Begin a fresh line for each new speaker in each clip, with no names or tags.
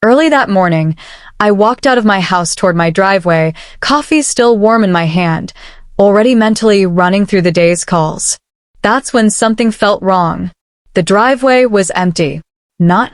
Early that morning, I walked out of my house toward my driveway, coffee still warm in my hand, already mentally running through the day's calls. That's when something felt wrong. The driveway was empty. Not.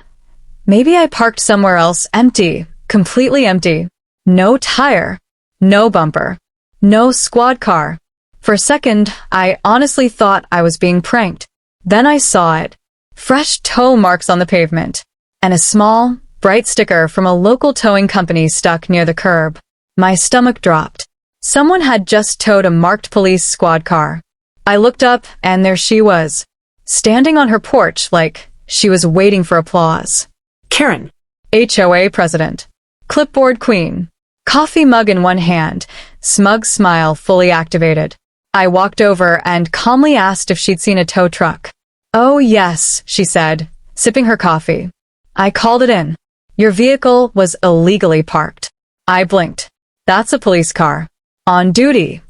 Maybe I parked somewhere else. Empty. Completely empty. No tire. No bumper. No squad car. For a second, I honestly thought I was being pranked. Then I saw it. Fresh toe marks on the pavement. And a small, bright sticker from a local towing company stuck near the curb. My stomach dropped. Someone had just towed a marked police squad car. I looked up, and there she was, standing on her porch like she was waiting for applause.
Karen.
HOA president. Clipboard queen. Coffee mug in one hand, smug smile fully activated. I walked over and calmly asked if she'd seen a tow truck. "Oh yes," she said, sipping her coffee. "I called it in. Your vehicle was illegally parked." I blinked. "That's a police car. On duty."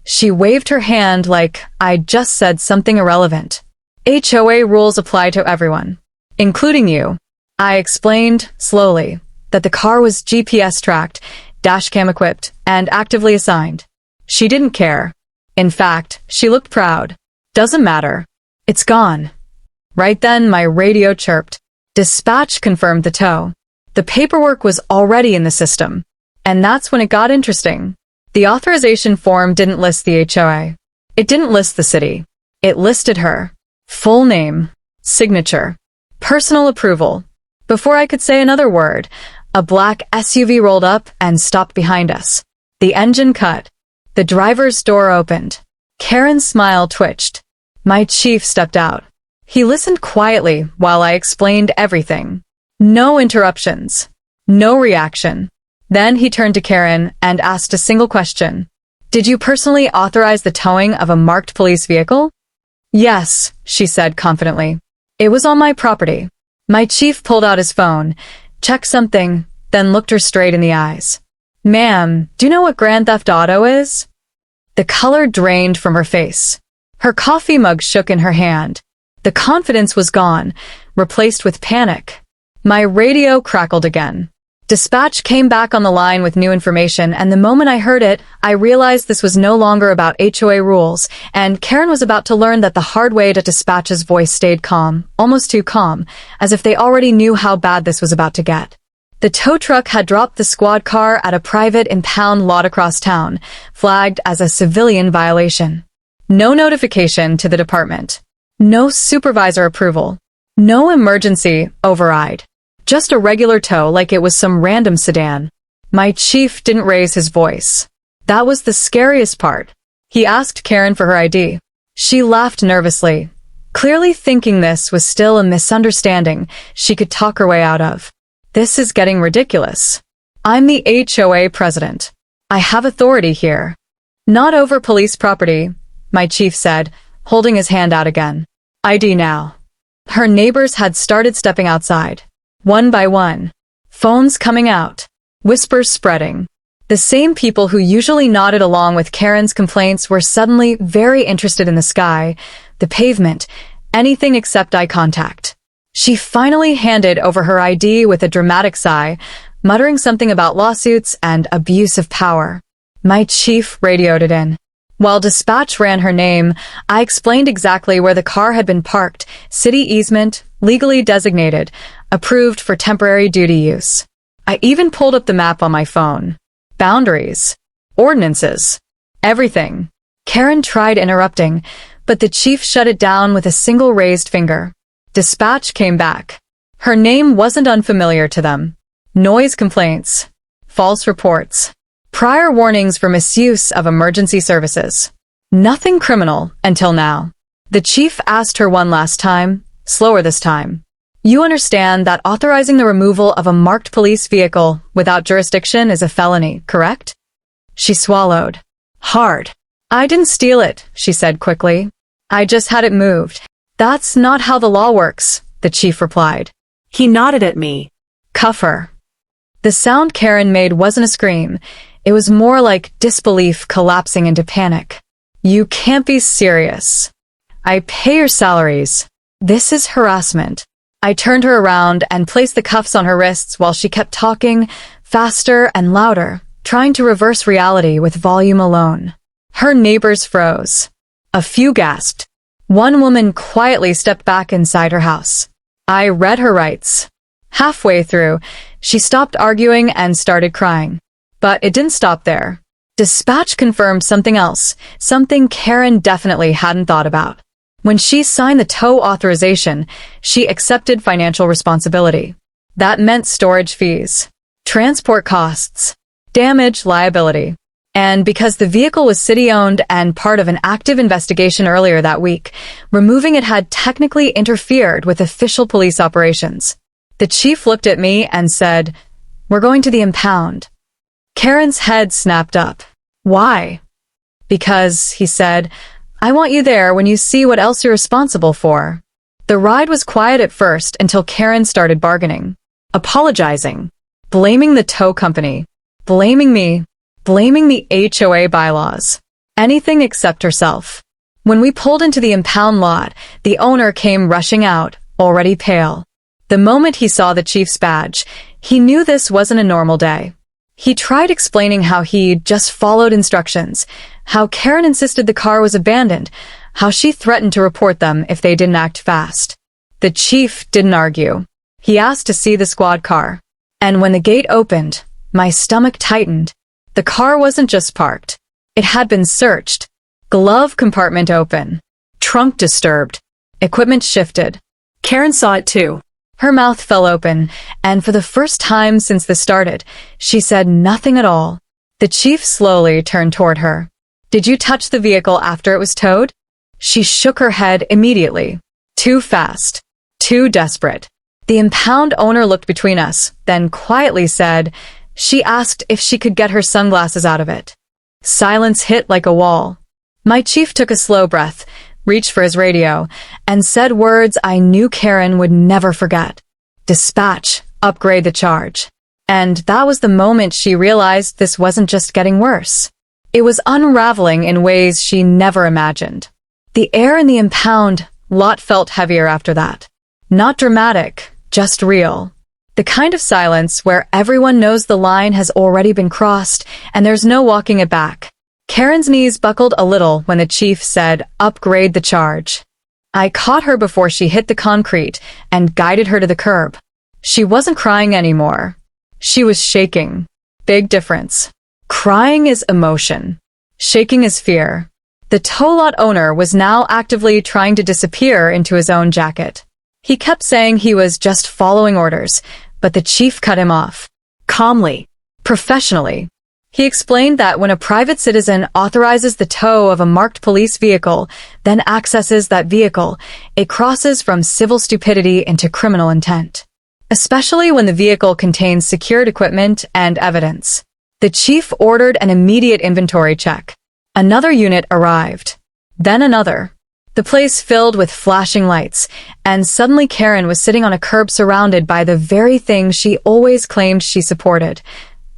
She waved her hand like I'd just said something irrelevant. "HOA rules apply to everyone, including you." I explained, slowly, that the car was GPS tracked, dashcam equipped, and actively assigned. She didn't care. In fact, she looked proud. "Doesn't matter. It's gone." Right then, my radio chirped. Dispatch confirmed the tow. The paperwork was already in the system. And that's when it got interesting. The authorization form didn't list the HOA. It didn't list the city. It listed her. Full name, signature, personal approval. Before I could say another word, a black SUV rolled up and stopped behind us. The engine cut. The driver's door opened. Karen's smile twitched. My chief stepped out. He listened quietly while I explained everything. No interruptions. No reaction. Then he turned to Karen and asked a single question. "Did you personally authorize the towing of a marked police vehicle?" "Yes," she said confidently. "It was on my property." My chief pulled out his phone, checked something, then looked her straight in the eyes. "Ma'am, do you know what Grand Theft Auto is?" The color drained from her face. Her coffee mug shook in her hand. The confidence was gone, replaced with panic. My radio crackled again. Dispatch came back on the line with new information, and the moment I heard it, I realized this was no longer about HOA rules, and Karen was about to learn that the hard way. That Dispatch's voice stayed calm, almost too calm, as if they already knew how bad this was about to get. The tow truck had dropped the squad car at a private impound lot across town, flagged as a civilian violation. No notification to the department. No supervisor approval. No emergency override. Just a regular tow like it was some random sedan. My chief didn't raise his voice. That was the scariest part. He asked Karen for her ID. She laughed nervously, clearly thinking this was still a misunderstanding she could talk her way out of. "This is getting ridiculous. I'm the HOA president. I have authority here." "Not over police property," my chief said, holding his hand out again. "ID now." Her neighbors had started stepping outside. One by one. Phones coming out. Whispers spreading. The same people who usually nodded along with Karen's complaints were suddenly very interested in the sky, the pavement, anything except eye contact. She finally handed over her ID with a dramatic sigh, muttering something about lawsuits and abuse of power. My chief radioed it in. While dispatch ran her name, I explained exactly where the car had been parked, city easement, legally designated, approved for temporary duty use. I even pulled up the map on my phone. Boundaries. Ordinances. Everything. Karen tried interrupting, but the chief shut it down with a single raised finger. Dispatch came back. Her name wasn't unfamiliar to them. Noise complaints. False reports. Prior warnings for misuse of emergency services. Nothing criminal until now. The chief asked her one last time, slower this time. "You understand that authorizing the removal of a marked police vehicle without jurisdiction is a felony, correct?" She swallowed. Hard. "I didn't steal it," she said quickly. "I just had it moved." "That's not how the law works," the chief replied.
He nodded at me.
"Cuff her." The sound Karen made wasn't a scream. It was more like disbelief collapsing into panic. "You can't be serious. I pay your salaries. This is harassment." I turned her around and placed the cuffs on her wrists while she kept talking, faster and louder, trying to reverse reality with volume alone. Her neighbors froze. A few gasped. One woman quietly stepped back inside her house. I read her rights. Halfway through, she stopped arguing and started crying. But it didn't stop there. Dispatch confirmed something else, something Karen definitely hadn't thought about. When she signed the tow authorization, she accepted financial responsibility. That meant storage fees, transport costs, damage liability. And because the vehicle was city-owned and part of an active investigation earlier that week, removing it had technically interfered with official police operations. The chief looked at me and said, "We're going to the impound." Karen's head snapped up. "Why?" "Because," he said, "I want you there when you see what else you're responsible for." The ride was quiet at first until Karen started bargaining, apologizing, blaming the tow company, blaming me, blaming the HOA bylaws. Anything except herself. When we pulled into the impound lot, the owner came rushing out, already pale. The moment he saw the chief's badge, he knew this wasn't a normal day. He tried explaining how he'd just followed instructions, how Karen insisted the car was abandoned, how she threatened to report them if they didn't act fast. The chief didn't argue. He asked to see the squad car. And when the gate opened, my stomach tightened. The car wasn't just parked. It had been searched. Glove compartment open. Trunk disturbed. Equipment shifted.
Karen saw it too.
Her mouth fell open, and for the first time since this started, she said nothing at all. The chief slowly turned toward her. "Did you touch the vehicle after it was towed?" She shook her head immediately. Too fast. Too desperate. The impound owner looked between us, then quietly said, "She asked if she could get her sunglasses out of it." Silence hit like a wall. My chief took a slow breath, reached for his radio, and said words I knew Karen would never forget. "Dispatch, upgrade the charge." And that was the moment she realized this wasn't just getting worse. It was unraveling in ways she never imagined. The air in the impound lot felt heavier after that. Not dramatic, just real. The kind of silence where everyone knows the line has already been crossed and there's no walking it back. Karen's knees buckled a little when the chief said, "Upgrade the charge." I caught her before she hit the concrete and guided her to the curb. She wasn't crying anymore. She was shaking. Big difference. Crying is emotion. Shaking is fear. The tow lot owner was now actively trying to disappear into his own jacket. He kept saying he was just following orders, but the chief cut him off. Calmly. Professionally. He explained that when a private citizen authorizes the tow of a marked police vehicle, then accesses that vehicle, it crosses from civil stupidity into criminal intent. Especially when the vehicle contains secured equipment and evidence. The chief ordered an immediate inventory check. Another unit arrived. Then another. The place filled with flashing lights, and suddenly Karen was sitting on a curb surrounded by the very thing she always claimed she supported.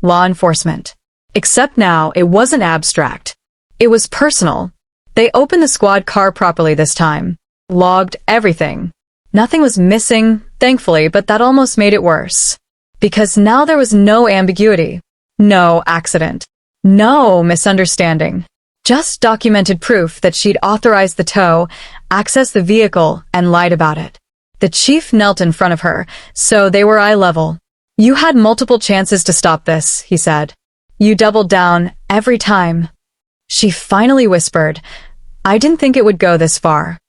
Law enforcement. Except now, it wasn't abstract. It was personal. They opened the squad car properly this time. Logged everything. Nothing was missing, thankfully, but that almost made it worse. Because now there was no ambiguity. No accident. No misunderstanding. Just documented proof that she'd authorized the tow, accessed the vehicle, and lied about it. The chief knelt in front of her, so they were eye level. "You had multiple chances to stop this," he said. "You doubled down every time." She finally whispered, "I didn't think it would go this far."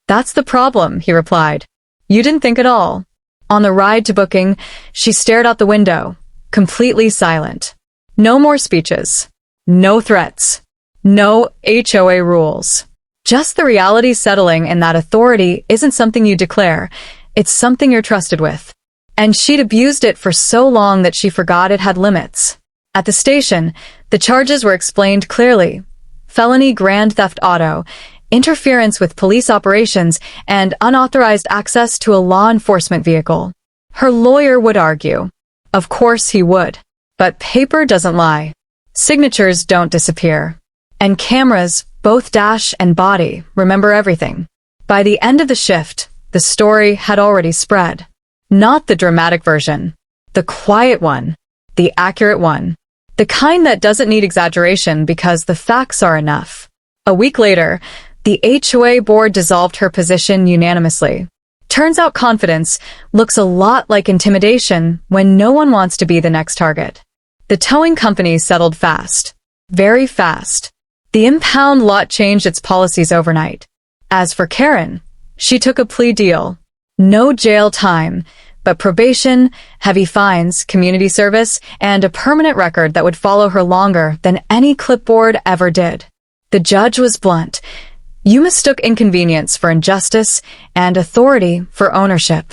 "That's the problem," he replied. "You didn't think at all." On the ride to booking, she stared out the window, completely silent. No more speeches. No threats. No HOA rules. Just the reality settling in that authority isn't something you declare, it's something you're trusted with. And she'd abused it for so long that she forgot it had limits. At the station, the charges were explained clearly. Felony grand theft auto, interference with police operations, and unauthorized access to a law enforcement vehicle. Her lawyer would argue. Of course he would. But paper doesn't lie. Signatures don't disappear. And cameras, both dash and body, remember everything. By the end of the shift, The story had already spread. Not the dramatic version. The quiet one. The accurate one. The kind that doesn't need exaggeration because the facts are enough. A week later, the HOA board dissolved her position unanimously. Turns out confidence looks a lot like intimidation when no one wants to be the next target. The towing company settled fast. Very fast. The impound lot changed its policies overnight. As for Karen, she took a plea deal. No jail time, but probation, heavy fines, community service, and a permanent record that would follow her longer than any clipboard ever did. The judge was blunt. You mistook inconvenience for injustice and authority for ownership.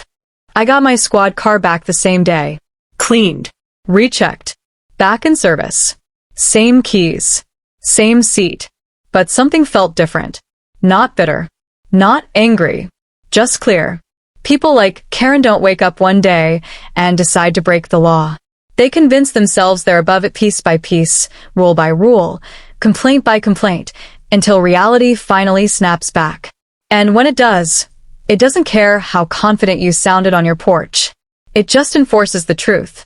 I got my squad car back the same day.
Cleaned.
Rechecked. Back in service. Same keys. Same seat. But something felt different. Not bitter. Not angry. Just clear. People like Karen don't wake up one day and decide to break the law. They convince themselves they're above it piece by piece, rule by rule, complaint by complaint, until reality finally snaps back. And when it does, it doesn't care how confident you sounded on your porch. It just enforces the truth.